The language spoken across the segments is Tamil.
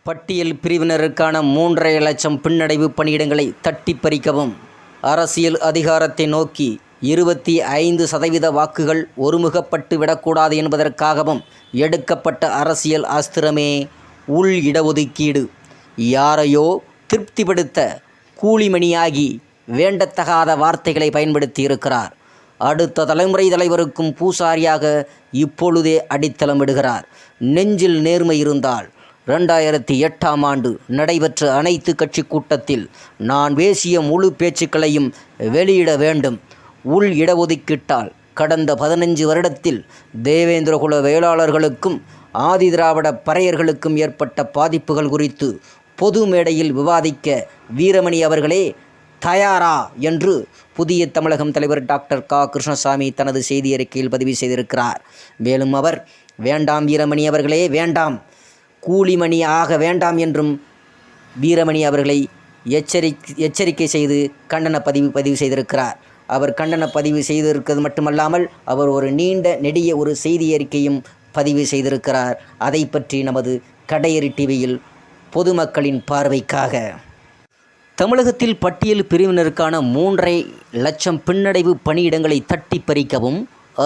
பட்டியல் பிரிவினருக்கான 3,50,000 பின்னடைவு பணியிடங்களை தட்டிப் பறிக்கவும், அரசியல் அதிகாரத்தை நோக்கி 25% வாக்குகள் ஒருமுகப்பட்டு விடக்கூடாது என்பதற்காகவும் எடுக்கப்பட்ட அரசியல் அஸ்திரமே உள் இடஒதுக்கீடு. யாரையோ திருப்திப்படுத்த கூலிமணியாகி வேண்டத்தகாத வார்த்தைகளை பயன்படுத்தியிருக்கிறார். அடுத்த தலைமுறை தலைவருக்கும் பூசாரியாக இப்பொழுதே அடித்தளமிடுகிறார். நெஞ்சில் நேர்மை இருந்தால் 2008ஆம் ஆண்டு நடைபெற்ற அனைத்து கட்சி கூட்டத்தில் நான் பேசிய முழு பேச்சுக்களையும் வெளியிட வேண்டும். உள் இடஒதுக்கீட்டால் கடந்த 15 வருடத்தில் தேவேந்திரகுல வேளாளர்களுக்கும் ஆதிதிராவிட பறையர்களுக்கும் ஏற்பட்ட பாதிப்புகள் குறித்து பொது மேடையில் விவாதிக்க வீரமணி அவர்களே தயாரா என்று புதிய தமிழகம் தலைவர் டாக்டர் க. கிருஷ்ணசாமி தனது செய்தி அறிக்கையில் பதிவு செய்திருக்கிறார். மேலும் அவர், வேண்டாம் வீரமணி அவர்களே வேண்டாம், கூலிமணி ஆக வேண்டாம் என்றும் வீரமணி அவர்களை எச்சரிக்கை செய்து கண்டன பதிவு செய்திருக்கிறார். அவர் கண்டன பதிவு செய்திருக்கிறது மட்டுமல்லாமல் அவர் ஒரு நீண்ட நெடிய ஒரு செய்தி அறிக்கையும் பதிவு செய்திருக்கிறார். அதை பற்றி நமது கடையறி டிவியில் பொதுமக்களின் பார்வைக்காக. தமிழகத்தில் பட்டியல் பிரிவினருக்கான 3,50,000 பின்னடைவு பணியிடங்களை தட்டி பறிக்கவும்,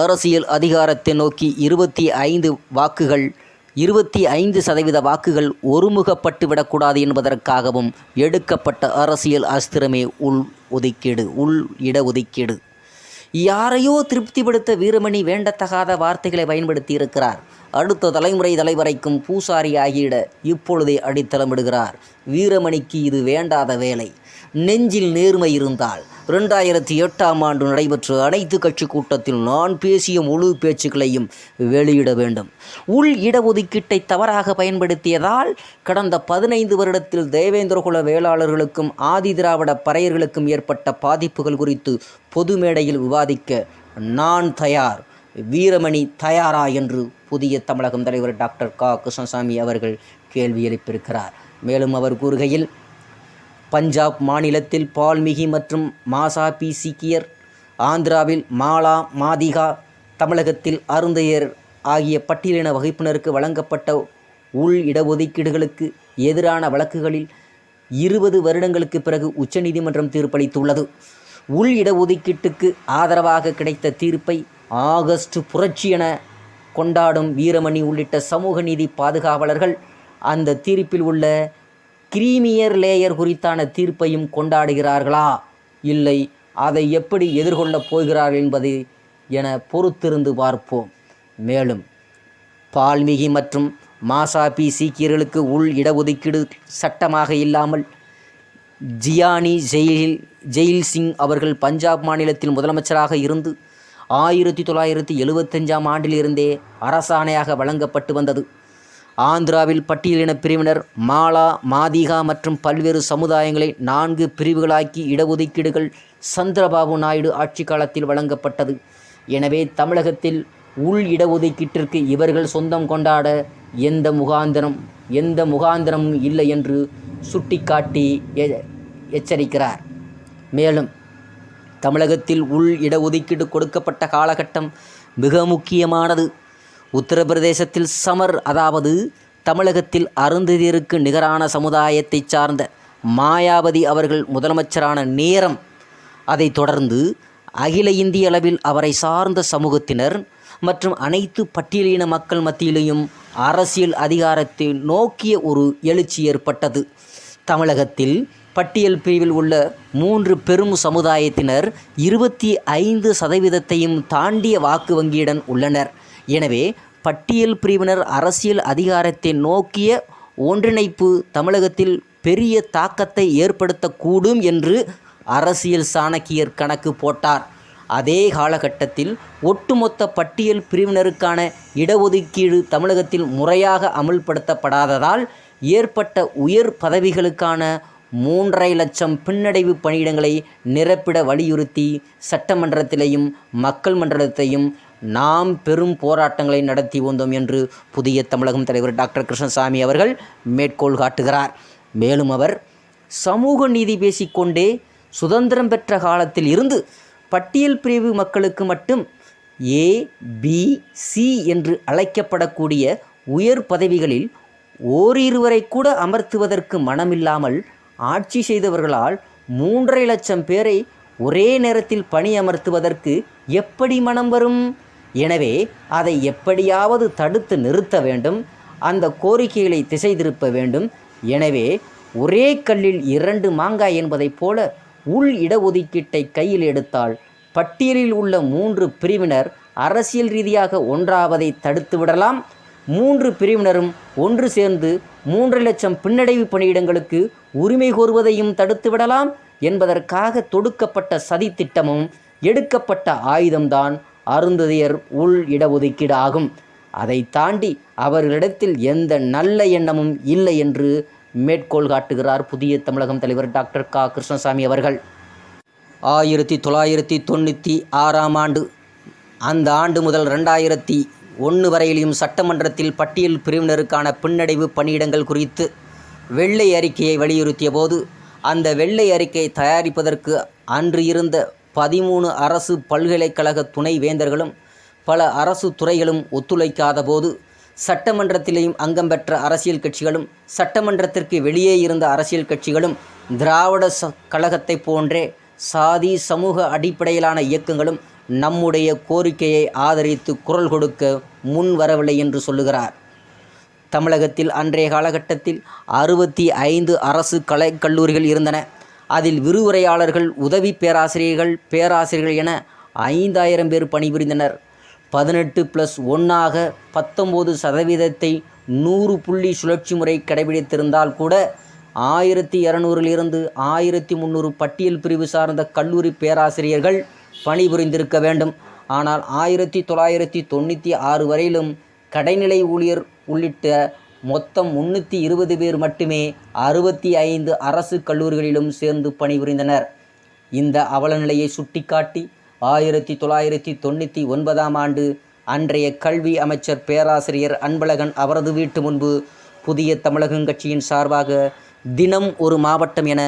அரசியல் அதிகாரத்தை நோக்கி 25% வாக்குகள் ஒருமுகப்பட்டு விடக்கூடாது என்பதற்காகவும் எடுக்கப்பட்ட அரசியல் அஸ்திரமே உள் இடஒதுக்கீடு. யாரையோ திருப்திப்படுத்த வீரமணி வேண்டத்தகாத வார்த்தைகளை பயன்படுத்தி இருக்கிறார். அடுத்த தலைமுறை தலைவரைக்கும் பூசாரி ஆகியிட இப்பொழுதே அடித்தளமிடுகிறார். வீரமணிக்கு இது வேண்டாத வேலை. நெஞ்சில் நேர்மை இருந்தால் 2008ஆம் ஆண்டு நடைபெற்ற அனைத்து கட்சி கூட்டத்தில் நான் பேசிய முழு பேச்சுக்களையும் வெளியிட வேண்டும். உள் இடஒதுக்கீட்டை தவறாக பயன்படுத்தியதால் கடந்த 15 வருடத்தில் தேவேந்திரகுல வேளாளர்களுக்கும் ஆதிதிராவிட பறையர்களுக்கும் ஏற்பட்ட பாதிப்புகள் குறித்து பொது மேடையில் விவாதிக்க நான் தயார். வீரமணி தயாரா என்று புதிய தமிழகம் தலைவர் டாக்டர் க. கிருஷ்ணசாமி அவர்கள் கேள்வி எழுப்பியிருக்கிறார். மேலும் அவர் கூறுகையில், பஞ்சாப் மாநிலத்தில் பால்மிகி மற்றும் மாசாபி சீக்கியர், ஆந்திராவில் மாலா மாதிகா, தமிழகத்தில் அருந்தையர் ஆகிய பட்டியலின வகுப்பினருக்கு வழங்கப்பட்ட உள் இடஒதுக்கீடுகளுக்கு எதிரான வழக்குகளில் 20 வருடங்களுக்கு பிறகு உச்சநீதிமன்றம் தீர்ப்பளித்துள்ளது. உள் இடஒதுக்கீட்டுக்கு ஆதரவாக கிடைத்த தீர்ப்பை ஆகஸ்ட் புரட்சி என கொண்டாடும் வீரமணி உள்ளிட்ட சமூக நீதி பாதுகாவலர்கள் அந்த தீர்ப்பில் உள்ள கிரீமியர் லேயர் குறித்தான தீர்ப்பையும் கொண்டாடுகிறார்களா, இல்லை அதை எப்படி எதிர்கொள்ளப் போகிறார்கள் என்பது என பொறுத்திருந்து பார்ப்போம். மேலும் பால்மிகி மற்றும் மாசாபி சீக்கியர்களுக்கு உள் இடஒதுக்கீடு சட்டமாக இல்லாமல் ஜியானி ஜெயில் சிங் அவர்கள் பஞ்சாப் மாநிலத்தில் முதலமைச்சராக இருந்து 1975ஆம் ஆண்டிலிருந்தே அரசாணையாக வழங்கப்பட்டு வந்தது. ஆந்திராவில் பட்டியலின பிரிவினர் மாலா மாதிகா மற்றும் பல்வேறு சமுதாயங்களை 4 பிரிவுகளாக்கி இடஒதுக்கீடுகள் சந்திரபாபு நாயுடு ஆட்சி காலத்தில் வழங்கப்பட்டது. எனவே தமிழகத்தில் உள் இடஒதுக்கீட்டிற்கு இவர்கள் சொந்தம் கொண்டாட எந்த முகாந்திரமும் இல்லை என்று சுட்டிக்காட்டி எச்சரிக்கிறார். மேலும் தமிழகத்தில் உள் இடஒதுக்கீடு கொடுக்கப்பட்ட காலகட்டம் மிக முக்கியமானது. உத்தரப்பிரதேசத்தில் சமர், அதாவது தமிழகத்தில் அருந்ததியருக்கு நிகரான சமுதாயத்தை சார்ந்த மாயாவதி அவர்கள் முதலமைச்சரான நேரம், அதைத் தொடர்ந்து அகில இந்திய அளவில் அவரை சார்ந்த சமூகத்தினர் மற்றும் அனைத்து பட்டியலின மக்கள் மத்தியிலேயும் அரசியல் அதிகாரத்தை நோக்கிய ஒரு எழுச்சி ஏற்பட்டது. தமிழகத்தில் பட்டியல் பிரிவில் உள்ள 3 பெரும் சமுதாயத்தினர் 25%ஐயும் தாண்டிய வாக்கு வங்கியுடன் உள்ளனர். எனவே பட்டியல் பிரிவினர் அரசியல் அதிகாரத்தை நோக்கிய ஒன்றிணைப்பு தமிழகத்தில் பெரிய தாக்கத்தை ஏற்படுத்தக்கூடும் என்று அரசியல் சாணக்கியர் கணக்கு போட்டார். அதே காலகட்டத்தில் ஒட்டுமொத்த பட்டியல் பிரிவினருக்கான இடஒதுக்கீடு தமிழகத்தில் முறையாக அமுல்படுத்தப்படாததால் ஏற்பட்ட உயர் பதவிகளுக்கான 3,50,000 பின்னடைவு பணியிடங்களை நிரப்பிட வலியுறுத்தி சட்டமன்றத்திலேயும் மக்கள் மன்றத்தையும் நாம் பெரும் போராட்டங்களை நடத்தி வந்தோம் என்று புதிய தமிழகம் தலைவர் டாக்டர் கிருஷ்ணசாமி அவர்கள் மேற்கோள் காட்டுகிறார். மேலும் அவர், சமூக நீதி பேசிக்கொண்டே சுதந்திரம் பெற்ற காலத்தில் இருந்து பட்டியல் பிரிவு மக்களுக்கு மட்டும் ஏ, பி, சி என்று அழைக்கப்படக்கூடிய உயர் பதவிகளில் ஓரிருவரை கூட அமர்த்துவதற்கு மனமில்லாமல் ஆட்சி செய்தவர்களால் 3.5 லட்சம் பேரை ஒரே நேரத்தில் பணி அமர்த்துவதற்கு எப்படி மனம் வரும்? எனவே அதை எப்படியாவது தடுத்து நிறுத்த வேண்டும். அந்த கோரிக்கைகளை திசை திருப்ப வேண்டும். எனவே ஒரே கல்லில் 2 மாங்காய் என்பதைப் போல உள் இடஒதுக்கீட்டை கையில் எடுத்தால் பட்டியலில் உள்ள 3 பிரிவினர் அரசியல் ரீதியாக ஒன்றாவதை தடுத்து விடலாம். 3 பிரிவினரும் ஒன்று சேர்ந்து 3.5 லட்சம் பின்னடைவு பணியிடங்களுக்கு உரிமை கோருவதையும் தடுத்து விடலாம் என்பதற்காக தொடுக்கப்பட்ட சதி திட்டமும் எடுக்கப்பட்ட ஆயுதம்தான் அருந்ததியர் உள் இடஒதுக்கீடு ஆகும். அதை தாண்டி அவர்களிடத்தில் எந்த நல்ல எண்ணமும் இல்லை என்று மேற்கோள் காட்டுகிறார் புதிய தமிழகம் தலைவர் டாக்டர் க. கிருஷ்ணசாமி அவர்கள். 1996ஆம் ஆண்டு, அந்த ஆண்டு முதல் 2001 வரையிலும் சட்டமன்றத்தில் பட்டியல் பிரிவினருக்கான பின்னடைவு பணியிடங்கள் குறித்து வெள்ளை அறிக்கையை வலியுறுத்திய போது, அந்த வெள்ளை அறிக்கை தயாரிப்பதற்கு அன்று இருந்த 13 அரசு பல்கலைக்கழக துணை வேந்தர்களும் பல அரசு துறைகளும் ஒத்துழைக்காத போது, சட்டமன்றத்திலேயும் அங்கம் பெற்ற அரசியல் கட்சிகளும் சட்டமன்றத்திற்கு வெளியே இருந்த அரசியல் கட்சிகளும் திராவிட கழகத்தை போன்றே சாதி சமூக அடிப்படையிலான இயக்கங்களும் நம்முடைய கோரிக்கையை ஆதரித்து குரல் கொடுக்க முன் வரவில்லை என்று சொல்லுகிறார். தமிழகத்தில் அன்றைய காலகட்டத்தில் 65 அரசு கலைக்கல்லூரிகள் இருந்தன. அதில் விரிவுரையாளர்கள், உதவி பேராசிரியர்கள், பேராசிரியர்கள் என 5000 பேர் பணிபுரிந்தனர். 18+1ஆக 19% 100 புள்ளி சுழற்சி முறை கடைபிடித்திருந்தால் கூட 1200 1300 பட்டியல் பிரிவு சார்ந்த கல்லூரி பேராசிரியர்கள் பணிபுரிந்திருக்க வேண்டும். ஆனால் 1996 வரையிலும் கடைநிலை ஊழியர் உள்ளிட்ட மொத்தம் 320 பேர் மட்டுமே 65 அரசு கல்லூரிகளிலும் சேர்ந்து பணிபுரிந்தனர். இந்த அவலநிலையை சுட்டிக்காட்டி 1999ஆம் ஆண்டு அன்றைய கல்வி அமைச்சர் பேராசிரியர் அன்பழகன் அவரது வீட்டு முன்பு புதிய தமிழகம் கட்சியின் சார்பாக தினம் ஒரு மாவட்டம் என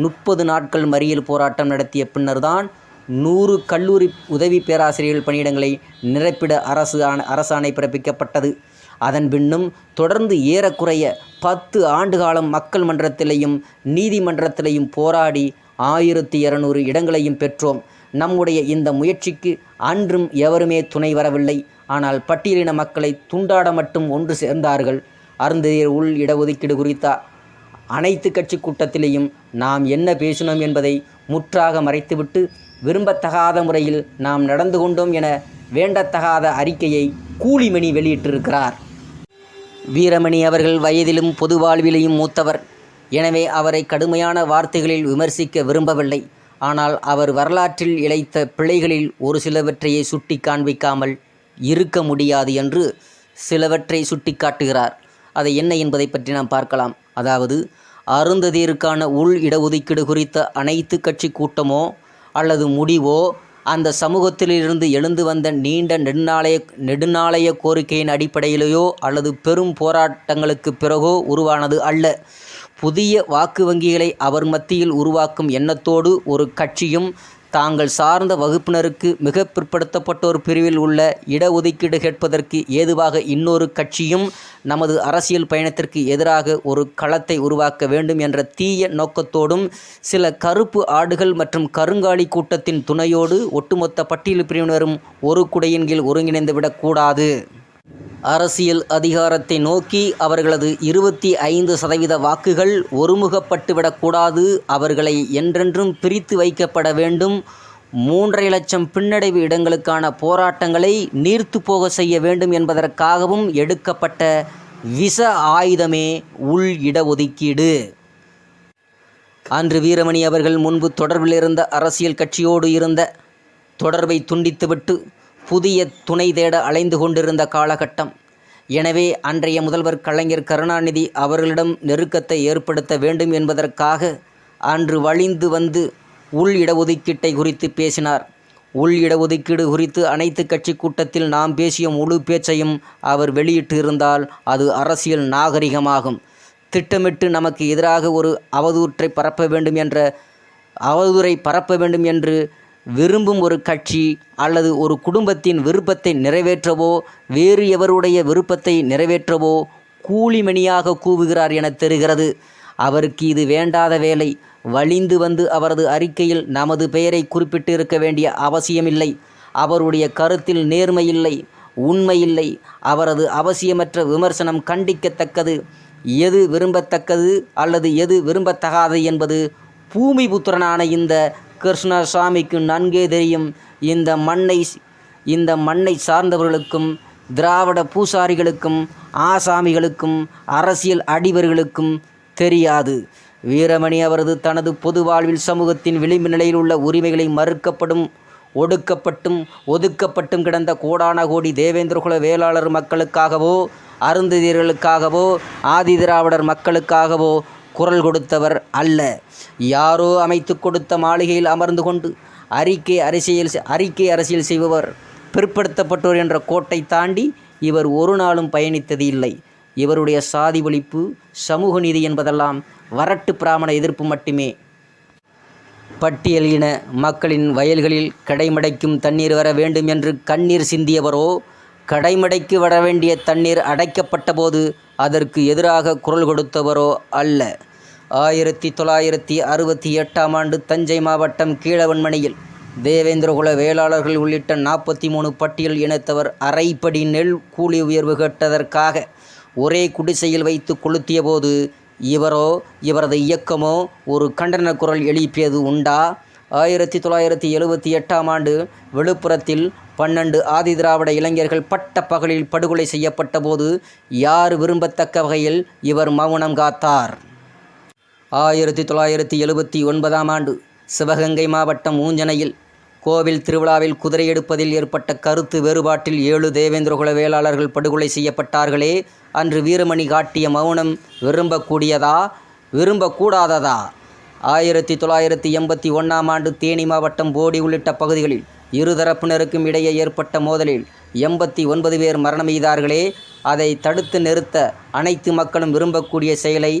30 நாட்கள் மறியல் போராட்டம் நடத்திய பின்னர்தான் 100 கல்லூரி உதவி பேராசிரியர்கள் பணியிடங்களை நிரப்பிட அரசாணை பிறப்பிக்கப்பட்டது. அதன் பின்னும் தொடர்ந்து ஏறக்குறைய 10 ஆண்டு காலம் மக்கள் மன்றத்திலையும் நீதிமன்றத்திலையும் போராடி 1200 இடங்களையும் பெற்றோம். நம்முடைய இந்த முயற்சிக்கு அன்றும் எவருமே துணை வரவில்லை. ஆனால் பட்டியலின மக்களை துண்டாட மட்டும் ஒன்று சேர்ந்தார்கள். அருந்ததியர் உள் இடஒதுக்கீடு குறித்த அனைத்து கட்சி கூட்டத்திலேயும் நாம் என்ன பேசினோம் என்பதை முற்றாக மறைத்துவிட்டு விரும்பத்தகாத முறையில் நாம் நடந்து கொண்டோம் என வேண்டத்தகாத அறிக்கையை கூலிமணி வெளியிட்டிருக்கிறார். வீரமணி அவர்கள் வயதிலும் பொது வாழ்விலையும் மூத்தவர். எனவே அவரை கடுமையான வார்த்தைகளில் விமர்சிக்க விரும்பவில்லை. ஆனால் அவர் வரலாற்றில் இழைத்த பிழைகளில் ஒரு சிலவற்றையே சுட்டி காண்பிக்காமல் இருக்க முடியாது என்று சிலவற்றை சுட்டி காட்டுகிறார். அதை என்ன என்பதை பற்றி நாம் பார்க்கலாம். அதாவது, அருந்ததியருக்கான உள் இடஒதுக்கீடு குறித்த அனைத்து கட்சி கூட்டமோ அல்லது முடிவோ அந்த சமூகத்திலிருந்து எழுந்து வந்த நீண்ட நெடுநாளைய கோரிக்கையின் அடிப்படையிலேயோ அல்லது பெரும் போராட்டங்களுக்கு பிறகோ உருவானது அல்ல. புதிய வாக்கு வங்கிகளை அவர் மத்தியில் உருவாக்கும் எண்ணத்தோடு ஒரு கட்சியும் தாங்கள் சார்ந்த வகுப்பினருக்கு மிக பிற்படுத்தப்பட்டோர் பிரிவில் உள்ள இடஒதுக்கீடு கேட்பதற்கு ஏதுவாக இன்னொரு கட்சியும் நமது அரசியல் பயணத்திற்கு எதிராக ஒரு களத்தை உருவாக்க வேண்டும் என்ற தீய நோக்கத்தோடும் சில கருப்பு ஆடுகள் மற்றும் கருங்காலி கூட்டத்தின் துணையோடு ஒட்டுமொத்த பட்டியல் பிரிவினரும் ஒரு குடையின் கீழ் ஒருங்கிணைந்துவிடக்கூடாது. அரசியல் அதிகாரத்தை நோக்கி அவர்களது 25% வாக்குகள் ஒருமுகப்பட்டுவிடக்கூடாது. அவர்களை என்றென்றும் பிரித்து வைக்கப்பட வேண்டும். 3.5 லட்சம் பின்னடைவு இடங்களுக்கான போராட்டங்களை நீர்த்து போக செய்ய வேண்டும் என்பதற்காகவும் எடுக்கப்பட்ட விஷ ஆயுதமே உள் இடஒதுக்கீடு. அன்று வீரமணி அவர்கள் முன்பு தொடர்பில் இருந்த அரசியல் கட்சியோடு இருந்த தொடர்பை துண்டித்துவிட்டு புதிய துணை தேட அலைந்து கொண்டிருந்த காலகட்டம். எனவே அன்றைய முதல்வர் கலைஞர் கருணாநிதி அவர்களிடம் நெருக்கத்தை ஏற்படுத்த வேண்டும் என்பதற்காக அன்று வழிந்து வந்து உள் இடஒதுக்கீட்டை குறித்து பேசினார். உள் இடஒதுக்கீடு குறித்து அனைத்து கட்சி கூட்டத்தில் நாம் பேசிய முழு பேச்சையும் அவர் வெளியிட்டு இருந்தால் அது அரசியல் நாகரிகமாகும். திட்டமிட்டு நமக்கு எதிராக ஒரு அவதூறை பரப்ப வேண்டும் என்று விரும்பும் ஒரு கட்சி அல்லது ஒரு குடும்பத்தின் விருப்பத்தை நிறைவேற்றவோ வேறு எவருடைய விருப்பத்தை நிறைவேற்றவோ கூலிமணியாக கூவுகிறார் என தெரிகிறது. அவருக்கு இது வேண்டாத வேலை. வலிந்து வந்து அவரது அறிக்கையில் நமது பெயரை குறிப்பிட்டு இருக்க வேண்டிய அவசியமில்லை. அவருடைய கருத்தில் நேர்மையில்லை, உண்மையில்லை. அவரது அவசியமற்ற விமர்சனம் கண்டிக்கத்தக்கது. எது விரும்பத்தக்கது அல்லது எது விரும்பத்தகாது என்பது பூமிபுத்திரனான இந்த கிருஷ்ணசாமிக்கு நன்கே தெரியும். இந்த மண்ணை சார்ந்தவர்களுக்கும், திராவிட பூசாரிகளுக்கும், ஆசாமிகளுக்கும், அரசியல் அடிவர்களுக்கும் தெரியாது. வீரமணி அவரது தனது பொது வாழ்வில் சமூகத்தின் விளிம்பு நிலையில் உள்ள உரிமைகளை மறுக்கப்படும், ஒடுக்கப்பட்டும், ஒதுக்கப்பட்டும் கிடந்த கோடான கோடி தேவேந்திரகுல வேளாளர் மக்களுக்காகவோ, அருந்ததியர்களுக்காகவோ, ஆதிதிராவிடர் மக்களுக்காகவோ குரல் கொடுத்தவர் அல்ல. யாரோ அமைத்து கொடுத்த மாளிகையில் அமர்ந்து கொண்டு அறிக்கை அரசியல் செய்பவர். பிற்படுத்தப்பட்டோர் என்ற கோட்டை தாண்டி இவர் ஒரு நாளும் பயணித்தது இல்லை. இவருடைய சாதி ஒழிப்பு, சமூக நீதி என்பதெல்லாம் வரட்டு பிராமண எதிர்ப்பு மட்டுமே. பட்டியலின மக்களின் வயல்களில் கடைமடைக்கும் தண்ணீர் வர வேண்டும் என்று கண்ணீர் சிந்தியவரோ, கடைமடைக்கு வர வேண்டிய தண்ணீர் அடைக்கப்பட்ட போது அதற்கு எதிராக குரல் கொடுத்தவரோ அல்ல. 1968ஆம் ஆண்டு தஞ்சை மாவட்டம் கீழவன்மணியில் தேவேந்திரகுல வேளாளர்கள் உள்ளிட்ட 43 பட்டியல் இனத்தவர் அரைப்படி நெல் கூலி உயர்வு கேட்டதற்காக ஒரே குடிசையில் வைத்து கொளுத்திய போது இவரோ இவரது இயக்கமோ ஒரு கண்டன குரல் எழுப்பியது உண்டா? 1978ஆம் ஆண்டு விழுப்புரத்தில் 12 ஆதிதிராவிட இளைஞர்கள் பட்ட பகலில் படுகொலை செய்யப்பட்ட போது யார் விரும்பத்தக்க வகையில் இவர் மௌனம் காத்தார்? 1979ஆம் ஆண்டு சிவகங்கை மாவட்டம் ஊஞ்சனையில் கோவில் திருவிழாவில் குதிரை எடுப்பதில் ஏற்பட்ட கருத்து வேறுபாட்டில் 7 தேவேந்திரகுல வேளாளர்கள் படுகொலை செய்யப்பட்டார்களே, அன்று வீரமணி காட்டிய மௌனம் விரும்பக்கூடியதா, விரும்பக்கூடாததா? 1981ஆம் ஆண்டு தேனி மாவட்டம் போடி உள்ளிட்ட பகுதிகளில் இருதரப்பினருக்கும் இடையே ஏற்பட்ட மோதலில் 89 பேர் மரணமெய்தார்களே, அதை தடுத்து நிறுத்த அனைத்து மக்களும் விரும்பக்கூடிய செயலை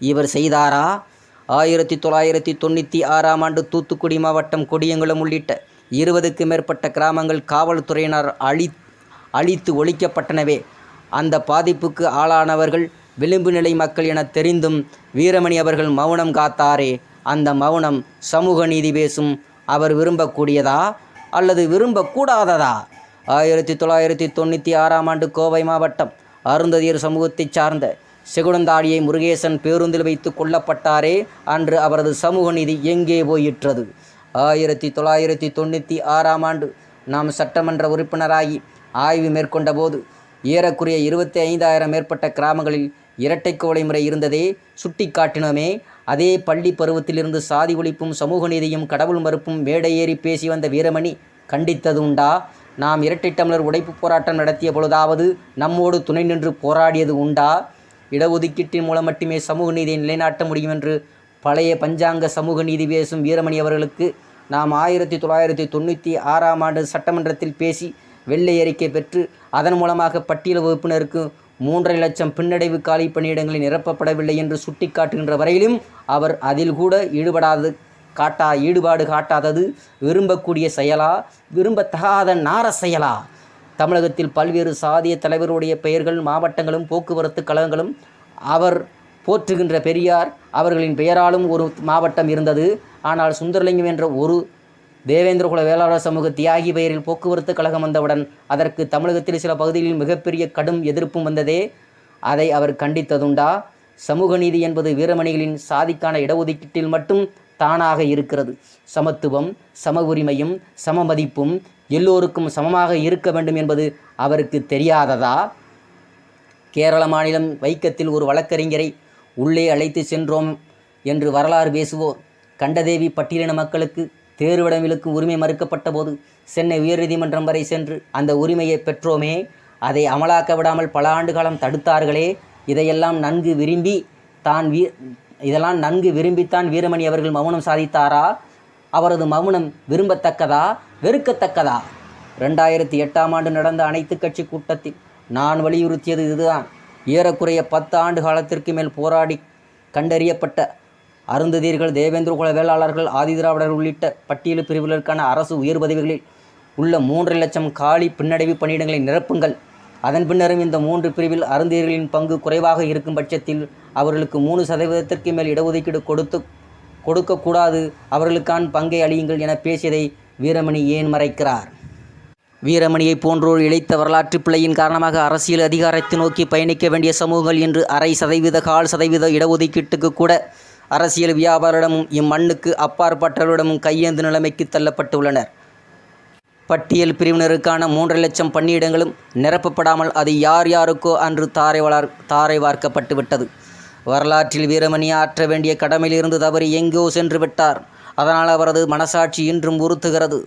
இவர் செய்தாரா? 1996ஆம் ஆண்டு தூத்துக்குடி மாவட்டம் கொடியங்குளம் உள்ளிட்ட 20க்கும் மேற்பட்ட கிராமங்கள் காவல்துறையினர் அழித்து ஒழிக்கப்பட்டனவே. அந்த பாதிப்புக்கு ஆளானவர்கள் விளிம்பு நிலை மக்கள் என தெரிந்தும் வீரமணி அவர்கள் மௌனம் காத்தாரே, அந்த மௌனம் சமூக நீதி பேசும் அவர் விரும்பக்கூடியதா அல்லது விரும்பக்கூடாததா? 1996ஆம் ஆண்டு கோவை மாவட்டம் அருந்ததியர் சமூகத்தைச் சார்ந்த செகுடந்தாடியை முருகேசன் பேருந்தில் வைத்து கொல்லப்பட்டாரே, அன்று அவரது சமூக நீதி எங்கே போயிற்றது? 1996ஆம் ஆண்டு நாம் சட்டமன்ற உறுப்பினராகி ஆய்வு மேற்கொண்ட போது ஏறக்குறைய 25,000 மேற்பட்ட கிராமங்களில் இரட்டை குவளை முறை இருந்ததே சுட்டி காட்டினோமே. அதே பள்ளி பருவத்திலிருந்து சாதி ஒழிப்பும் சமூக நீதியும் கடவுள் மறுப்பும் மேடை ஏறி பேசி வந்த வீரமணி கண்டித்தது உண்டா? நாம் இரட்டை டம்ளர் உடைப்பு போராட்டம் நடத்திய பொழுதாவது நம்மோடு துணை நின்று போராடியது உண்டா? இடஒதுக்கீட்டின் மூலம் மட்டுமே சமூக நீதியை நிலைநாட்ட முடியும் என்று பழைய பஞ்சாங்க சமூக நீதி பேசும் வீரமணி அவர்களுக்கு நாம் 1996ஆம் ஆண்டு சட்டமன்றத்தில் பேசி வெள்ளை அறிக்கை பெற்று அதன் மூலமாக பட்டியல் வகுப்பினருக்கு 3.5 லட்சம் பின்னடைவு காலி பணியிடங்களை நிரப்பப்படவில்லை என்று சுட்டிக்காட்டுகின்ற வரையிலும் அவர் அதில் கூட ஈடுபாடு காட்டாதது விரும்பக்கூடிய செயலா, விரும்பத்தகாத நார செயலா? தமிழகத்தில் பல்வேறு சாதிய தலைவருடைய பெயர்கள், மாவட்டங்களும் போக்குவரத்து கழகங்களும், அவர் போற்றுகின்ற பெரியார் அவர்களின் பெயராலும் ஒரு மாவட்டம் இருந்தது. ஆனால் சுந்தரலிங்கம் என்ற ஒரு தேவேந்திரகுல வேளாளர் சமூக தியாகி பெயரில் போக்குவரத்து கழகம் வந்தவுடன் அதற்கு தமிழகத்தில் சில பகுதிகளில் மிகப்பெரிய கடும் எதிர்ப்பும் வந்ததே. அதை அவர் கண்டித்ததுண்டா? சமூக நீதி என்பது வீரமணிகளின் சாதிக்கான இடஒதுக்கீட்டில் மட்டும் தானாக இருக்கிறது. சமத்துவம், சம உரிமையும், சம மதிப்பும், எல்லோருக்கும் சமமாக இருக்க வேண்டும் என்பது அவருக்கு தெரியாததா? கேரள மாநிலம் வைக்கத்தில் ஒரு வழக்கறிஞரை உள்ளே அழைத்து சென்றோம் என்று வரலாறு பேசுவோர் கண்டதேவி பட்டியலின மக்களுக்கு தேர்விடங்களுக்கு உரிமை மறுக்கப்பட்ட போது சென்னை உயர்நீதிமன்றம் வரை சென்று அந்த உரிமையை பெற்றோமே, அதை அமலாக்க விடாமல் பல ஆண்டு காலம் தடுத்தார்களே. இதெல்லாம் நன்கு விரும்பித்தான் வீரமணி அவர்கள் மௌனம் சாதித்தாரா? அவரது மௌனம் விரும்பத்தக்கதா, வெறுக்கத்தக்கதா? 2008ஆம் ஆண்டு நடந்த அனைத்து கட்சி கூட்டத்தில் நான் வலியுறுத்தியது இதுதான். ஏறக்குறைய 10 ஆண்டு காலத்திற்கு மேல் போராடி கண்டறியப்பட்ட அருந்ததியர்கள், தேவேந்திரகுல வேளாளர்கள், ஆதிதிராவிடர் உள்ளிட்ட பட்டியல் பிரிவுகளுக்கான அரசு உயர் பதவிகளில் உள்ள 3.5 லட்சம் காலி பின்னடைவு பணியிடங்களை நிரப்புங்கள். அதன் பின்னரும் இந்த 3 பிரிவில் அருந்தியர்களின் பங்கு குறைவாக இருக்கும் பட்சத்தில் அவர்களுக்கு 3% மேல் இடஒதுக்கீடு கொடுக்கக்கூடாது, அவர்களுக்கான பங்கை அளியுங்கள் என பேசியதை வீரமணி ஏன் மறைக்கிறார்? வீரமணியை போன்றோர் இழைத்த வரலாற்று பிழையின் காரணமாக அரசியல் அதிகாரத்தை நோக்கி பயணிக்க வேண்டிய சமூகங்கள் இன்று 0.5% 1/4% இடஒதுக்கீட்டுக்கு கூட அரசியல் வியாபாரிடமும் இம்மண்ணுக்கு அப்பாற்பட்டவர்களிடமும் கையேந்து நிலைமைக்கு தள்ளப்பட்டுள்ளனர். பட்டியல் பிரிவினருக்கான 3.5 லட்சம் பணியிடங்களும் நிரப்பப்படாமல் அது யார் யாருக்கோ அன்று தாரை வார்க்கப்பட்டு விட்டது. வரலாற்றில் வீரமணி ஆற்ற வேண்டிய கடமையிலிருந்து தவறி எங்கோ சென்று விட்டார். அதனால் அவரது மனசாட்சி இன்றும் உறுத்துகிறது.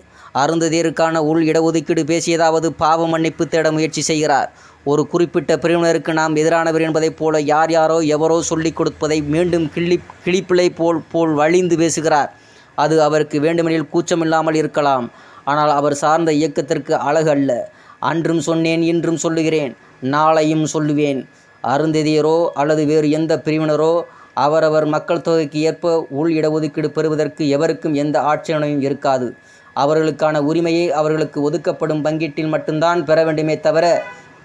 அருந்ததியருக்கான உள் இடஒதுக்கீடு பேசியதாவது பாவ மன்னிப்பு தேட முயற்சி செய்கிறார். ஒரு குறிப்பிட்ட பிரிவினருக்கு நாம் எதிரானவர் என்பதைப் போல யாரோ எவரோ சொல்லிக் கொடுப்பதை மீண்டும் கிளிப்பிள்ளை போல் வழிந்து பேசுகிறார். அது அவருக்கு வேண்டுமெனில் கூச்சமில்லாமல் இருக்கலாம். ஆனால் அவர் சார்ந்த இயக்கத்திற்கு அழகு அல்ல. அன்றும் சொன்னேன், இன்றும் சொல்லுகிறேன், நாளையும் சொல்லுவேன். அருந்ததியரோ அல்லது வேறு எந்த பிரிவினரோ அவரவர் மக்கள் தொகைக்கு ஏற்ப உள் இடஒதுக்கீடு பெறுவதற்கு எவருக்கும் எந்த ஆட்சேபனையும் இருக்காது. அவர்களுக்கான உரிமையை அவர்களுக்கு ஒதுக்கப்படும் பங்கீட்டில் மட்டும்தான் பெற வேண்டுமே தவிர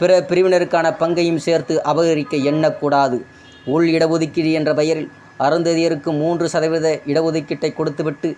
பிற பிரிவினருக்கான பங்கையும் சேர்த்து அபகரிக்க எண்ணக்கூடாது. உள் இடஒதுக்கீடு என்ற பெயரில் அருந்ததியருக்கு 3% இடஒதுக்கீட்டை கொடுத்துவிட்டு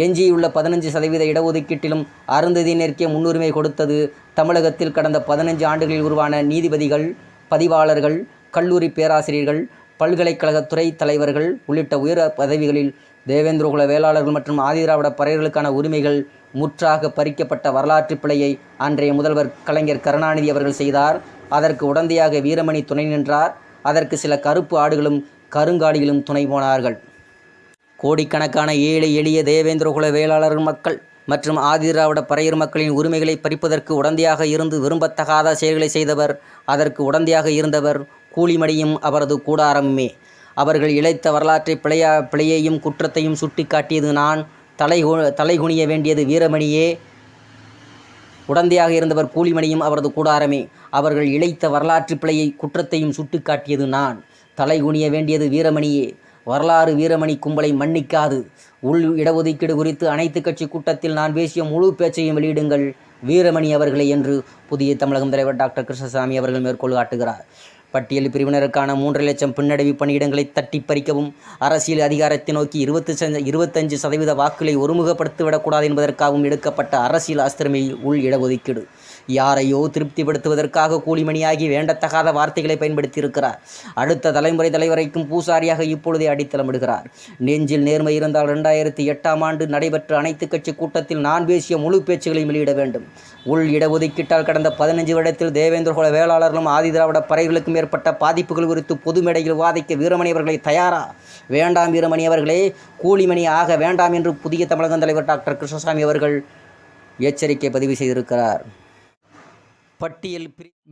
எஞ்சியுள்ள 15% இடஒதுக்கீட்டிலும் அருந்ததியினருக்கே முன்னுரிமை கொடுத்தது தமிழகத்தில் கடந்த 15 ஆண்டுகளில் உருவான நீதிபதிகள், பதிவாளர்கள், கல்லூரி பேராசிரியர்கள், பல்கலைக்கழக துறை தலைவர்கள் உள்ளிட்ட உயர் பதவிகளில் தேவேந்திரகுல வேளாளர்கள் மற்றும் ஆதிதிராவிட பறையர்களுக்கான உரிமைகள் முற்றாக பறிக்கப்பட்ட வரலாற்று பிழையை அன்றைய முதல்வர் கலைஞர் கருணாநிதி அவர்கள் செய்தார். அதற்கு உடந்தையாக வீரமணி துணை நின்றார். அதற்கு சில கருப்பு ஆடுகளும் கருங்காடிகளும் துணை போனார்கள். கோடிக்கணக்கான ஏழை எளிய தேவேந்திரகுல வேளாளர்கள் மக்கள் மற்றும் ஆதிதிராவிட பறையர் மக்களின் உரிமைகளை பறிப்பதற்கு உடந்தையாக இருந்து விரும்பத்தகாத செயல்களை செய்தவர், அதற்கு உடந்தையாக இருந்தவர் கூலிமணியும் அவரது கூடாரமுமே. அவர்கள் இழைத்த வரலாற்றை பிழையையும் குற்றத்தையும் சுட்டி காட்டியது நான். தலைகுனிய வேண்டியது வீரமணியே. உடந்தையாக இருந்தவர் கூலிமணியும் அவரது கூடாரமே. அவர்கள் இழைத்த வரலாற்று பிழையை குற்றத்தையும் சுட்டி காட்டியது நான். தலைகுனிய வேண்டியது வீரமணியே. வரலாறு வீரமணி கும்பலை மன்னிக்காது. உள் இடஒதுக்கீடு குறித்து அனைத்து கட்சி கூட்டத்தில் நான் பேசிய முழு பேச்சையும் வெளியிடுங்கள் வீரமணி அவர்களே என்று புதிய தமிழகம் தலைவர் டாக்டர் கிருஷ்ணசாமி அவர்கள் மேற்கோள் காட்டுகிறார். பட்டியல் பிரிவினருக்கான 3.5 லட்சம் பின்னடைவு பணியிடங்களை தட்டி பறிக்கவும் அரசியல் அதிகாரத்தை நோக்கி 25% வாக்குகளை ஒருமுகப்படுத்திவிடக்கூடாது என்பதற்காகவும் எடுக்கப்பட்ட அரசியல் அஸ்திரமே உள் இடஒதுக்கீடு. யாரையோ திருப்திப்படுத்துவதற்காக கூலிமணியாகி வேண்டத்தகாத வார்த்தைகளை பயன்படுத்தியிருக்கிறார். அடுத்த தலைமுறை தலைவரைக்கும் பூசாரியாக இப்பொழுதே அடித்தளமிடுகிறார். நெஞ்சில் நேர்மை இருந்தால் 2008ஆம் ஆண்டு நடைபெற்ற அனைத்து கட்சி கூட்டத்தில் நான் பேசிய முழு பேச்சுகளை வெளியிட வேண்டும். உள் இடஒதுக்கீட்டால் கடந்த 15 வருடத்தில் தேவேந்திரகுல வேளாளர்களும் ஆதிதிராவிட பறைகளுக்கும் ஏற்பட்ட பாதிப்புகள் குறித்து பொது மேடையில் வாதிக்க வீரமணி அவர்களை தயாரா? வேண்டாம் வீரமணி அவர்களே, கூலிமணி ஆக வேண்டாம் என்று புதிய தமிழகம் தலைவர் டாக்டர் கிருஷ்ணசாமி அவர்கள் எச்சரிக்கை பதிவு செய்திருக்கிறார்.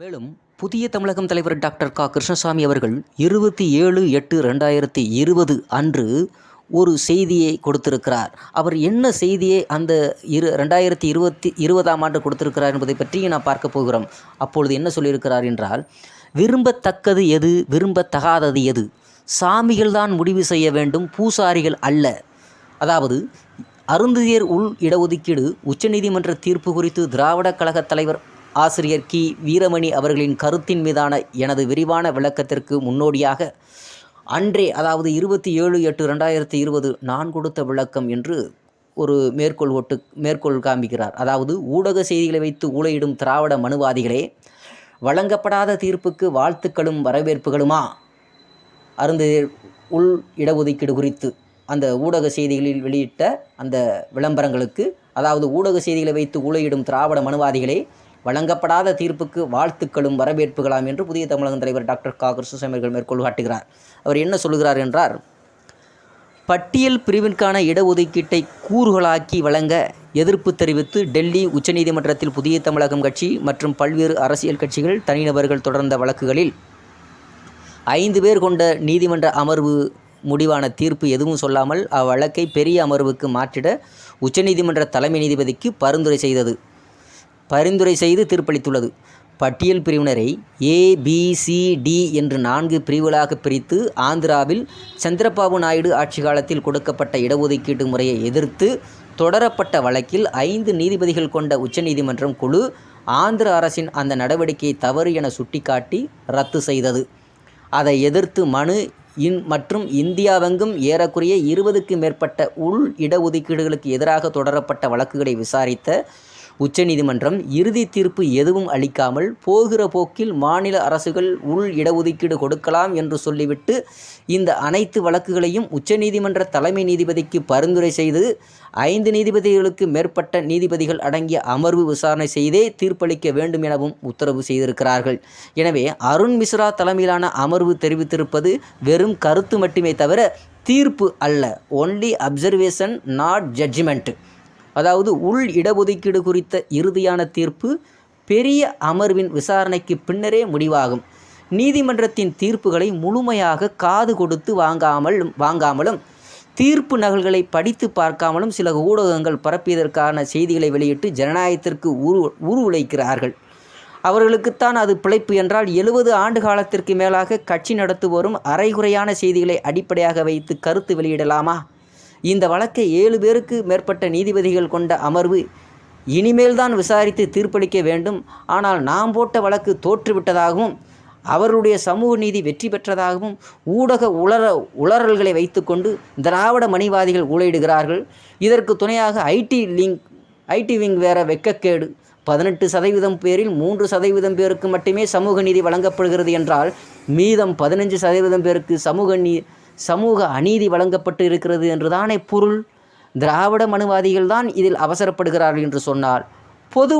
மேலும் புதிய தமிழகம் தலைவர் டாக்டர் கிருஷ்ணசாமி அவர்கள் 27/8/2020 அன்று ஒரு செய்தியை கொடுத்திருக்கிறார். அவர் என்ன செய்தியை அந்த 2020ஆம் ஆண்டு கொடுத்திருக்கிறார் என்பதை பற்றி நான் பார்க்க போகிறோம். அப்பொழுது என்ன சொல்லியிருக்கிறார் என்றால், விரும்பத்தக்கது எது, விரும்பத்தகாதது எது, சாமிகள்தான் முடிவு செய்ய வேண்டும், பூசாரிகள் அல்ல. அதாவது அருந்ததியர் உள் இடஒதுக்கீடு உச்சநீதிமன்ற தீர்ப்பு குறித்து திராவிட கழக தலைவர் ஆசிரியர் வீரமணி அவர்களின் கருத்தின் மீதான எனது விரிவான விளக்கத்திற்கு முன்னோடியாக அன்றே, அதாவது 27/8/2020 நான் கொடுத்த விளக்கம் என்று ஒரு மேற்கோள் காண்பிக்கிறார். அதாவது ஊடக செய்திகளை வைத்து ஊழையிடும் திராவிட மனுவாதிகளே, வழங்கப்படாத தீர்ப்புக்கு வாழ்த்துக்களும் வரவேற்புகளுமா? அருந்ததியர் உள் இடஒதுக்கீடு குறித்து அந்த ஊடக செய்திகளில் வெளியிட்ட அந்த விளம்பரங்களுக்கு, அதாவது ஊடக செய்திகளை வைத்து ஊழையிடும் திராவிட மனுவாதிகளே, வழங்கப்படாத தீர்ப்புக்கு வாழ்த்துக்களும் வரவேற்புகளாம் என்று புதிய தமிழகம் தலைவர் டாக்டர் கிருஷ்ணசாமி அவர்கள் மேற்கோள் காட்டுகிறார். அவர் என்ன சொல்கிறார் என்றார், பட்டியல் பிரிவிற்கான இடஒதுக்கீட்டை கூறுகளாக்கி வழங்க எதிர்ப்பு தெரிவித்து டெல்லி உச்சநீதிமன்றத்தில் புதிய தமிழகம் கட்சி மற்றும் பல்வேறு அரசியல் கட்சிகள், தனிநபர்கள் தொடர்ந்த வழக்குகளில் 5 பேர் கொண்ட நீதிமன்ற அமர்வு முடிவான தீர்ப்பு எதுவும் சொல்லாமல் அவ்வழக்கை பெரிய அமர்வுக்கு மாற்றிட உச்சநீதிமன்ற தலைமை நீதிபதிக்கு பரிந்துரை செய்து தீர்ப்பளித்துள்ளது. பட்டியல் பிரிவினரை ABCD என்று 4 பிரிவுகளாக பிரித்து ஆந்திராவில் சந்திரபாபு நாயுடு ஆட்சி காலத்தில் கொடுக்கப்பட்ட இடஒதுக்கீட்டு முறையை எதிர்த்து தொடரப்பட்ட வழக்கில் 5 நீதிபதிகள் கொண்ட உச்சநீதிமன்றம் குழு ஆந்திர அரசின் அந்த நடவடிக்கையை தவறு என சுட்டிக்காட்டி ரத்து செய்தது. அதை எதிர்த்து மனு மற்றும் இந்தியாவெங்கும் ஏறக்குறைய 20க்கும் மேற்பட்ட உள் இடஒதுக்கீடுகளுக்கு எதிராக தொடரப்பட்ட வழக்குகளை விசாரித்த உச்சநீதிமன்றம் இறுதி தீர்ப்பு எதுவும் அளிக்காமல் போகிற போக்கில் மாநில அரசுகள் உள் இடஒதுக்கீடு கொடுக்கலாம் என்று சொல்லிவிட்டு இந்த அனைத்து வழக்குகளையும் உச்சநீதிமன்ற தலைமை நீதிபதிக்கு பரிந்துரை செய்து 5 நீதிபதிகளுக்கு மேற்பட்ட நீதிபதிகள் அடங்கிய அமர்வு விசாரணை செய்தே தீர்ப்பளிக்க வேண்டும் எனவும் உத்தரவு செய்திருக்கிறார்கள். எனவே அருண் மிஸ்ரா தலைமையிலான அமர்வு தெரிவித்திருப்பது வெறும் கருத்து மட்டுமே தவிர தீர்ப்பு அல்ல. Only observation, not judgment. அதாவது உள் இடஒதுக்கீடு குறித்த இறுதியான தீர்ப்பு பெரிய அமர்வின் விசாரணைக்கு பின்னரே முடிவாகும். நீதிமன்றத்தின் தீர்ப்புகளை முழுமையாக காது கொடுத்து வாங்காமலும் தீர்ப்பு நகல்களை படித்து பார்க்காமலும் சில ஊடகங்கள் பரப்பியதற்கான செய்திகளை வெளியிட்டு ஜனநாயகத்திற்கு உருவுழைக்கிறார்கள். அவர்களுக்குத்தான் அது பிழைப்பு என்றால் 70 ஆண்டு காலத்திற்கு மேலாக கட்சி நடத்துவோரும் அரைகுறையான செய்திகளை அடிப்படையாக வைத்து கருத்து வெளியிடலாமா? இந்த வழக்கை 7 பேருக்கு மேற்பட்ட நீதிபதிகள் கொண்ட அமர்வு இனிமேல் தான் விசாரித்து தீர்ப்பளிக்க வேண்டும். ஆனால் நாம் போட்ட வழக்கு தோற்றுவிட்டதாகவும் அவர்களுடைய சமூக நீதி வெற்றி பெற்றதாகவும் ஊடக உளறல்களை வைத்துக்கொண்டு திராவிட மணிவாதிகள் ஊழையிடுகிறார்கள். இதற்கு துணையாக ஐடி விங் வேற வெட்கக்கேடு. 18% பேரில் 3% பேருக்கு மட்டுமே சமூக நீதி வழங்கப்படுகிறது என்றால் மீதம் 15% பேருக்கு சமூக அநீதி வழங்கப்பட்டு இருக்கிறது என்றுதானே பொருள். திராவிட மனுவாதிகள் தான் இதில் அவசரப்படுகிறார்கள் என்று சொன்னால் பொது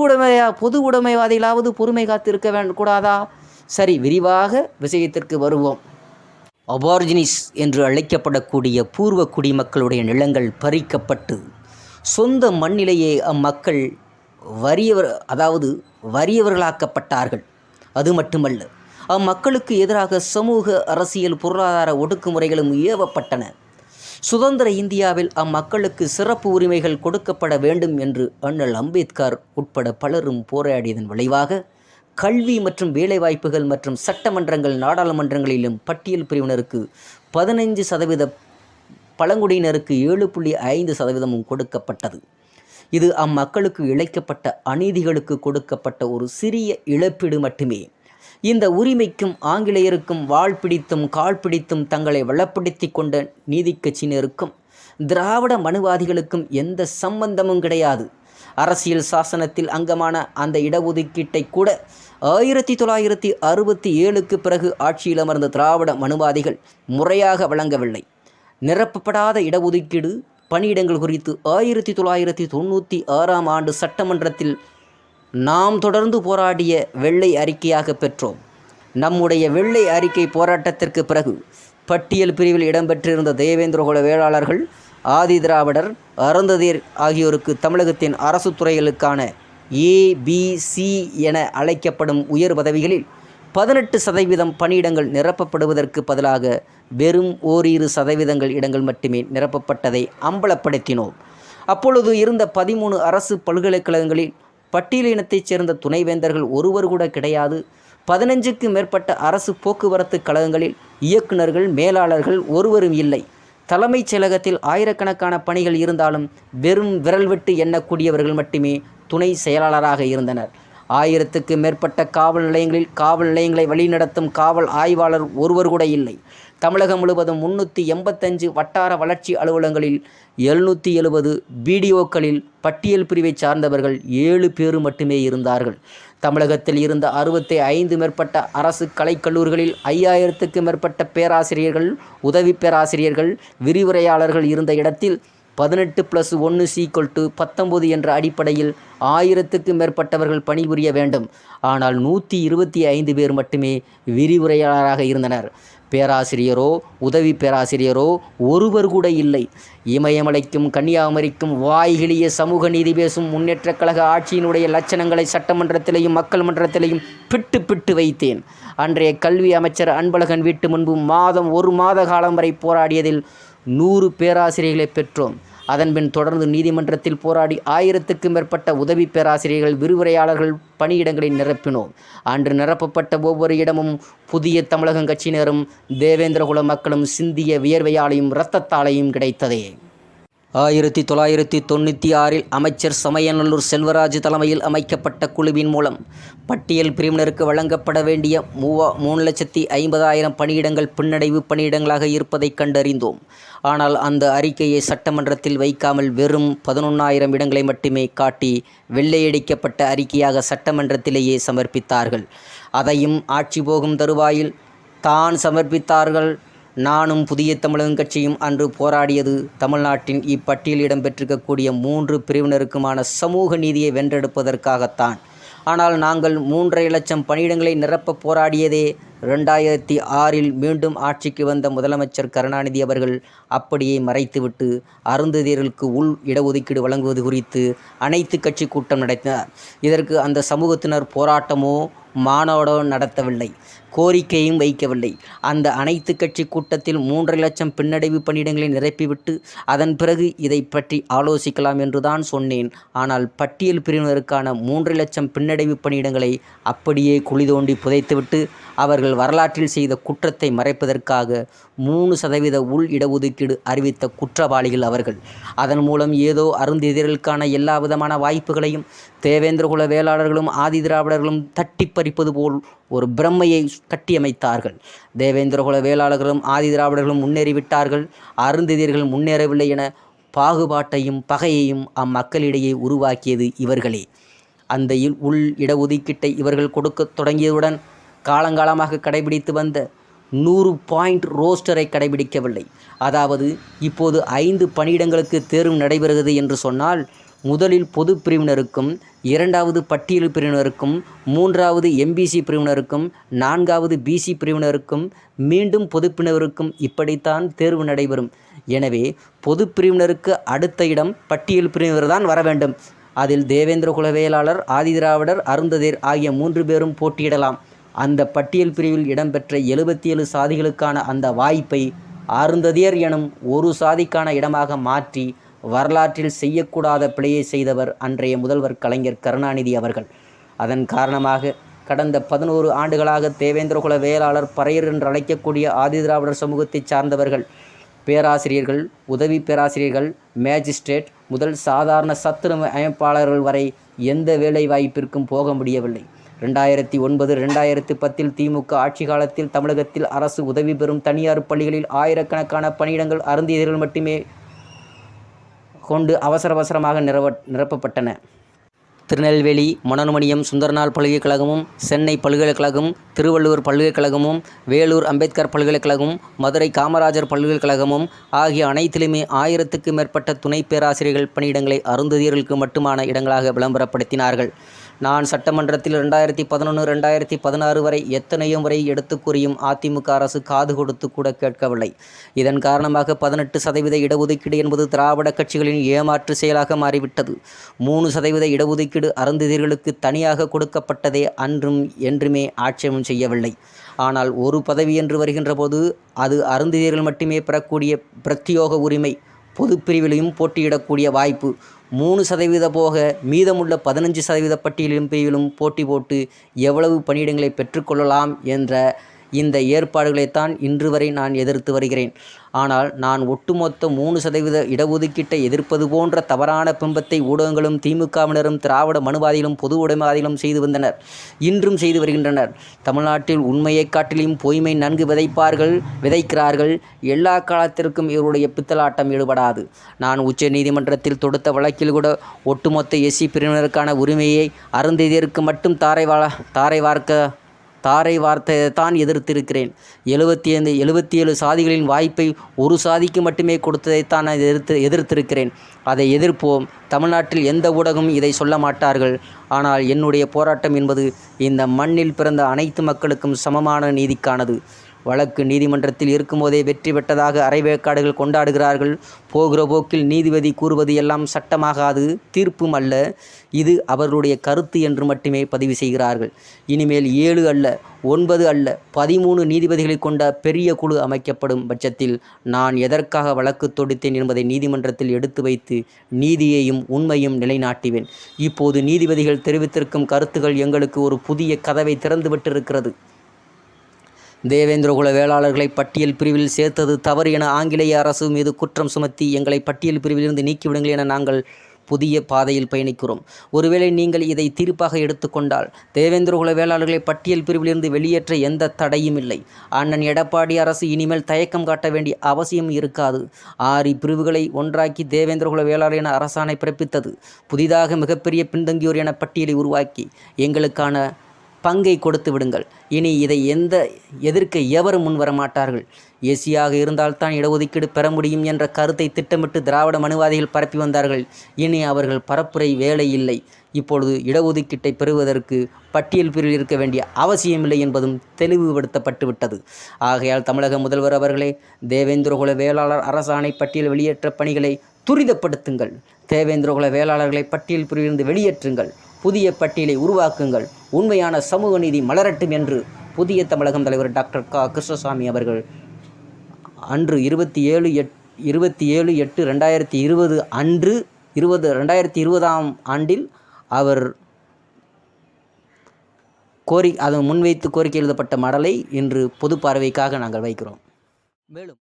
உடைமைவாதிகளாவது பொறுமை காத்திருக்க கூடாதா? சரி, விரிவாக விஷயத்திற்கு வருவோம். அபார்ஜினிஸ் என்று அழைக்கப்படக்கூடிய பூர்வ குடிமக்களுடைய நிலங்கள் பறிக்கப்பட்டு சொந்த மண்ணிலேயே அம்மக்கள் வறியவர்களாக்கப்பட்டார்கள். அது மட்டுமல்ல, அம்மக்களுக்கு எதிராக சமூக, அரசியல், பொருளாதார ஒடுக்குமுறைகளும் ஏவப்பட்டன. சுதந்திர இந்தியாவில் அம்மக்களுக்கு சிறப்பு உரிமைகள் கொடுக்கப்பட வேண்டும் என்று அண்ணல் அம்பேத்கர் உட்பட பலரும் போராடியதன் விளைவாக கல்வி மற்றும் வேலைவாய்ப்புகள் மற்றும் சட்டமன்றங்கள், நாடாளுமன்றங்களிலும் பட்டியல் பிரிவினருக்கு 15%, பழங்குடியினருக்கு 7.5% கொடுக்கப்பட்டது. இது அம்மக்களுக்கு இழைக்கப்பட்ட அநீதிகளுக்கு கொடுக்கப்பட்ட ஒரு சிறிய இழப்பீடு மட்டுமே. இந்த உரிமைக்கும் ஆங்கிலேயருக்கும் வாள் பிடித்தும் கால் பிடித்தும் தங்களை வளப்படுத்தி கொண்ட நீதிக்கட்சியினருக்கும் திராவிட மனுவாதிகளுக்கும் எந்த சம்பந்தமும் கிடையாது. அரசியல் சாசனத்தில் அங்கமான அந்த இடஒதுக்கீட்டை கூட 1967க்கு பிறகு ஆட்சியில் அமர்ந்த திராவிட மனுவாதிகள் முறையாக வழங்கவில்லை. நிரப்பப்படாத இடஒதுக்கீடு பணியிடங்கள் குறித்து 1996ஆம் ஆண்டு சட்டமன்றத்தில் நாம் தொடர்ந்து போராடிய வெள்ளை அறிக்கையாக பெற்றோம். நம்முடைய வெள்ளை அறிக்கை போராட்டத்திற்கு பிறகு பட்டியல் பிரிவில் இடம்பெற்றிருந்த தேவேந்திரகுல வேளாளர்கள், ஆதி திராவிடர், அருந்ததியர் ஆகியோருக்கு தமிழகத்தின் அரசு துறைகளுக்கான ABC என அழைக்கப்படும் உயர் பதவிகளில் 18% பணியிடங்கள் நிரப்பப்படுவதற்கு பதிலாக வெறும் ஓரிரு சதவீதங்கள் இடங்கள் மட்டுமே நிரப்பப்பட்டதை அம்பலப்படுத்தினோம். அப்பொழுது இருந்த 13 அரசு பல்கலைக்கழகங்களில் பட்டியலினத்தைச் சேர்ந்த துணைவேந்தர்கள் ஒருவர் கூட கிடையாது. 15க்கு மேற்பட்ட அரசு போக்குவரத்து கழகங்களில் இயக்குநர்கள், மேலாளர்கள் ஒருவரும் இல்லை. தலைமைச் செயலகத்தில் ஆயிரக்கணக்கான பணிகள் இருந்தாலும் வெறும் விரல் விட்டு எண்ணக்கூடியவர்கள் மட்டுமே துணை செயலாளராக இருந்தனர். 1000க்கு மேற்பட்ட காவல் நிலையங்களை வழிநடத்தும் காவல் ஆய்வாளர் ஒருவர் கூட இல்லை. தமிழகம் முழுவதும் 385 வட்டார வளர்ச்சி அலுவலகங்களில் 770 BDOக்களில் பட்டியல் பிரிவை சார்ந்தவர்கள் 7 பேர் மட்டுமே இருந்தார்கள். தமிழகத்தில் இருந்த 65 மேற்பட்ட அரசு கலைக்கல்லூரிகளில் 5000க்கு மேற்பட்ட பேராசிரியர்கள், உதவி பேராசிரியர்கள், விரிவுரையாளர்கள் இருந்த இடத்தில் 18+1 19 என்ற அடிப்படையில் 1000க்கு மேற்பட்டவர்கள் பணிபுரிய வேண்டும். ஆனால் 125 பேர் மட்டுமே விரிவுரையாளராக இருந்தனர். பேராசிரியரோ உதவி பேராசிரியரோ ஒருவர் கூட இல்லை. இமயமலைக்கும் கன்னியாகுமரிக்கும் வாய்கிழிய சமூக நீதி பேசும் முன்னேற்றக் கழக ஆட்சியினுடைய லட்சணங்களை சட்டமன்றத்திலேயும் மக்கள் மன்றத்திலேயும் பிட்டு வைத்தேன். அன்றைய கல்வி அமைச்சர் அன்பழகன் வீட்டு முன்பு மாதம் 1 மாத காலம் வரை போராடியதில் 100 பேராசிரியர்களை பெற்றோம். அதன்பின் தொடர்ந்து நீதிமன்றத்தில் போராடி 1000க்கு மேற்பட்ட உதவி பேராசிரியர்கள், விரிவுரையாளர்கள் பணியிடங்களை நிரப்பினோம். அன்று நிரப்பப்பட்ட ஒவ்வொரு இடமும் புதிய தமிழகம் கட்சியினரும் தேவேந்திரகுல மக்களும் சிந்திய வியர்வையாலையும் இரத்தத்தாலையும் கிடைத்ததே. 1996 அமைச்சர் சமயநல்லூர் செல்வராஜ் தலைமையில் அமைக்கப்பட்ட குழுவின் மூலம் பட்டியல் பிரிவினருக்கு வழங்கப்பட வேண்டிய 3,50,000 பணியிடங்கள் பின்னடைவு பணியிடங்களாக இருப்பதை கண்டறிந்தோம். ஆனால் அந்த அறிக்கையை சட்டமன்றத்தில் வைக்காமல் வெறும் 11,000 இடங்களை மட்டுமே காட்டி வெள்ளையடிக்கப்பட்ட அறிக்கையாக சட்டமன்றத்திலேயே சமர்ப்பித்தார்கள். அதையும் ஆட்சி போகும் தருவாயில் தான் சமர்ப்பித்தார்கள். நானும் புதிய தமிழகம் கட்சியும் அன்று போராடியது தமிழ்நாட்டின் இப்பட்டியல் இடம்பெற்றிருக்கக்கூடிய 3 பிரிவினருக்குமான சமூக நீதியை வென்றெடுப்பதற்காகத்தான். ஆனால் நாங்கள் 3,50,000 பணியிடங்களை நிரப்ப போராடியதே 2006 மீண்டும் ஆட்சிக்கு வந்த முதலமைச்சர் கருணாநிதி அவர்கள் அப்படியே மறைத்துவிட்டு அருந்ததியர்களுக்கு உள் இடஒதுக்கீடு வழங்குவது குறித்து அனைத்து கட்சி கூட்டம் நடத்தினார். இதற்கு அந்த சமூகத்தினர் போராட்டமோ மாநாடோ நடத்தவில்லை, கோரிக்கையும் வைக்கவில்லை. அந்த அனைத்து கட்சி கூட்டத்தில் 3,50,000 பின்னடைவு பணியிடங்களை நிரப்பிவிட்டு அதன் பிறகு இதை பற்றி ஆலோசிக்கலாம் என்றுதான் சொன்னேன். ஆனால் பட்டியல் பிரிவினருக்கான 3,00,000 பின்னடைவு பணியிடங்களை அப்படியே குழி தோண்டி புதைத்துவிட்டு அவர்கள் வரலாற்றில் செய்த குற்றத்தை மறைப்பதற்காக 3% உள் இடஒதுக்கீடு அறிவித்த குற்றவாளிகள் அவர்கள். அதன் மூலம் ஏதோ அருந்ததியர்களுக்கான எல்லா விதமான வாய்ப்புகளையும் தேவேந்திரகுல வேளாளர்களும் ஆதி திராவிடர்களும் தட்டி பறிப்பது போல் ஒரு பிரம்மையை கட்டியமைத்தார்கள். தேவேந்திரகுல வேளாளர்களும் ஆதி திராவிடர்களும் முன்னேறிவிட்டார்கள், அருந்ததியர்கள் முன்னேறவில்லை என பாகுபாட்டையும் பகையையும் அம்மக்களிடையே உருவாக்கியது இவர்களே. அந்த உள் இடஒதுக்கீட்டை இவர்கள் கொடுக்க தொடங்கியதுடன் காலங்காலமாக கடைபிடித்து வந்த 100 பாயிண்ட் ரோஸ்டரை கடைபிடிக்கவில்லை. அதாவது இப்போது 5 பணியிடங்களுக்கு தேர்வு நடைபெறுகிறது என்று சொன்னால் முதலில் பொது பிரிவினருக்கும், 2வது பட்டியல் பிரிவினருக்கும், 3வது எம்பிசி பிரிவினருக்கும், 4வது பிசி பிரிவினருக்கும், மீண்டும் பொது பிரிவினருக்கும் இப்படித்தான் தேர்வு நடைபெறும். எனவே பொது பிரிவினருக்கு அடுத்த இடம் பட்டியல் பிரிவினர் தான் வர வேண்டும். அதில் தேவேந்திர குலவேளாளர், ஆதிதிராவிடர், அருந்ததியர் ஆகிய 3 பேரும் போட்டியிடலாம். அந்த பட்டியல் பிரிவில் இடம்பெற்ற 77 சாதிகளுக்கான அந்த வாய்ப்பை அருந்ததியர் எனும் ஒரு சாதிக்கான இடமாக மாற்றி வரலாற்றில் செய்யக்கூடாத பிழையை செய்தவர் அன்றைய முதல்வர் கலைஞர் கருணாநிதி அவர்கள். அதன் காரணமாக கடந்த 11 ஆண்டுகளாக தேவேந்திரகுல வேளாளர், பறையர் என்று அழைக்கக்கூடிய ஆதிதிராவிடர் சமூகத்தை சார்ந்தவர்கள், பேராசிரியர்கள், உதவி பேராசிரியர்கள், மேஜிஸ்ட்ரேட் முதல் சாதாரண சத்துண அமைப்பாளர்கள் வரை எந்த வேலை வாய்ப்பிற்கும் போக முடியவில்லை. 2009, 2010 திமுக ஆட்சி காலத்தில் தமிழகத்தில் அரசு உதவி பெறும் தனியார் பள்ளிகளில் ஆயிரக்கணக்கான பணியிடங்கள் அருந்ததியர்கள் மட்டுமே கொண்டு அவசரமாக நிரப்பப்பட்டன. திருநெல்வேலி மனோன்மணியம் சுந்தரனார் பல்கலைக்கழகமும், சென்னை பல்கலைக்கழகம், திருவள்ளுவர் பல்கலைக்கழகமும், வேலூர் அம்பேத்கர் பல்கலைக்கழகமும், மதுரை காமராஜர் பல்கலைக்கழகமும் ஆகிய அனைத்திலுமே 1000க்கு மேற்பட்ட துணை பேராசிரியர்கள் பணியிடங்களை அருந்ததியர்களுக்கு மட்டுமான இடங்களாக விளம்பரப்படுத்தினார்கள். நான் சட்டமன்றத்தில் 2011, 2016 வரை எத்தனையோ முறை எடுத்து கூறியும் அதிமுக அரசு காது கொடுத்து கூட கேட்கவில்லை. இதன் காரணமாக 18% இடஒதுக்கீடு என்பது திராவிட கட்சிகளின் ஏமாற்று செயலாக மாறிவிட்டது. 3% இடஒதுக்கீடு அருந்ததியர்களுக்கு தனியாக கொடுக்கப்பட்டதே அன்றும் என்றுமே ஆட்சேபம் செய்யவில்லை. ஆனால் ஒரு பதவி என்று வருகின்ற போது அது அருந்ததியர்கள் மட்டுமே பெறக்கூடிய பிரத்யோக உரிமை, பொது பிரிவிலையும் போட்டியிடக்கூடிய வாய்ப்பு, 3% போக மீதமுள்ள 15% பட்டியலிலும் பிரிவிலும் போட்டி போட்டு எவ்வளவு பணியிடங்களை பெற்றுக்கொள்ளலாம் என்ற இந்த ஏற்பாடுகளைத்தான் இன்று வரை நான் எதிர்த்து வருகிறேன். ஆனால் நான் ஒட்டுமொத்த 3% இடஒதுக்கீட்டை எதிர்ப்பது போன்ற தவறான பிம்பத்தை ஊடகங்களும் திமுகவினரும் திராவிட மனுவாதிகளும் பொது உடைமைவாதிகளும் செய்து வந்தனர், இன்றும் செய்து வருகின்றனர். தமிழ்நாட்டில் உண்மையை காட்டிலும் பொய்மை நன்கு விதைக்கிறார்கள். எல்லா காலத்திற்கும் இவருடைய பித்தலாட்டம் ஈடுபடாது. நான் உச்ச நீதிமன்றத்தில் தொடுத்த வழக்கில் கூட ஒட்டுமொத்த எஸ்சி பிரிவினருக்கான உரிமையை அருந்ததியருக்கு மட்டும் தாரை வார்த்தையை தான் எதிர்த்திருக்கிறேன். 77 சாதிகளின் வாய்ப்பை ஒரு சாதிக்கு மட்டுமே கொடுத்ததைத்தான் நான் எதிர்த்திருக்கிறேன். அதை எதிர்ப்போம். தமிழ்நாட்டில் எந்த ஊடகமும் இதை சொல்ல மாட்டார்கள். ஆனால் என்னுடைய போராட்டம் என்பது இந்த மண்ணில் பிறந்த அனைத்து மக்களுக்கும் சமமான நீதிக்கானது. வழக்கு நீதிமன்றத்தில் இருக்கும்போதே வெற்றி பெற்றதாக அரைவேக்காடுகள் கொண்டாடுகிறார்கள். போகிற போக்கில் நீதிபதி கூறுவது எல்லாம் சட்டமாகாது, தீர்ப்பும் அல்ல, இது அவர்களுடைய கருத்து என்று மட்டுமே பதிவு செய்கிறார்கள். இனிமேல் 7 அல்ல, 9 அல்ல, 13 நீதிபதிகளை கொண்ட பெரிய குழு அமைக்கப்படும் பட்சத்தில் நான் எதற்காக வழக்கு தொடுத்தேன் என்பதை நீதிமன்றத்தில் எடுத்து வைத்து நீதியையும் உண்மையும் நிலைநாட்டுவேன். இப்போது நீதிபதிகள் தெரிவித்திருக்கும் கருத்துக்கள் எங்களுக்கு ஒரு புதிய கதவை திறந்துவிட்டிருக்கிறது. தேவேந்திரகுல வேளாளர்களை பட்டியல் பிரிவில் சேர்த்தது தவறு என ஆங்கிலேய அரசு மீது குற்றம் சுமத்தி எங்களை பட்டியல் பிரிவிலிருந்து நீக்கிவிடுங்கள் என நாங்கள் புதிய பாதையில் பயணிக்கிறோம். ஒருவேளை நீங்கள் இதை தீர்ப்பாக எடுத்துக்கொண்டால் தேவேந்திரகுல வேளாளர்களை பட்டியல் பிரிவிலிருந்து வெளியேற்ற எந்த தடையும் இல்லை. அண்ணன் எடப்பாடி அரசு இனிமேல் தயக்கம் காட்ட வேண்டிய அவசியம் இருக்காது. 6 பிரிவுகளை ஒன்றாக்கி தேவேந்திரகுல வேளாளர் என அரசாணை பிறப்பித்தது. புதிதாக மிகப்பெரிய பின்தங்கியோர் என பட்டியலை உருவாக்கி எங்களுக்கான பங்கை கொடுத்து விடுங்கள். இனி இதை எதிர்க்க எவரும் முன்வர மாட்டார்கள். எஸ்சியாக இருந்தால்தான் இடஒதுக்கீடு பெற முடியும் என்ற கருத்தை திட்டமிட்டு திராவிட மனுவாதிகள் பரப்பி வந்தார்கள். இனி அவர்கள் பரப்புரை வேலை இல்லை. இப்பொழுது இடஒதுக்கீட்டை பெறுவதற்கு பட்டியல் பிரிவில் இருக்க வேண்டிய அவசியமில்லை என்பதும் தெளிவுபடுத்தப்பட்டு விட்டது. ஆகையால் தமிழக முதல்வர் அவர்களே, தேவேந்திரகுல வேளாளர் அரசாணை பட்டியல் வெளியேற்ற பணிகளை துரிதப்படுத்துங்கள். தேவேந்திரகுல வேளாளர்களை பட்டியல் பிரிவிலிருந்து வெளியேற்றுங்கள். புதிய பட்டியலை உருவாக்குங்கள். உண்மையான சமூக நீதி மலரட்டும் என்று புதிய தமிழகம் தலைவர் டாக்டர் க. கிருஷ்ணசாமி அவர்கள் அன்று 27/8/2020 அன்று 2020ஆம் ஆண்டில் அவர் முன்வைத்து கோரிக்கை எழுதப்பட்ட மடலை இன்று பொது பார்வைக்காக நாங்கள் வைக்கிறோம். மேலும்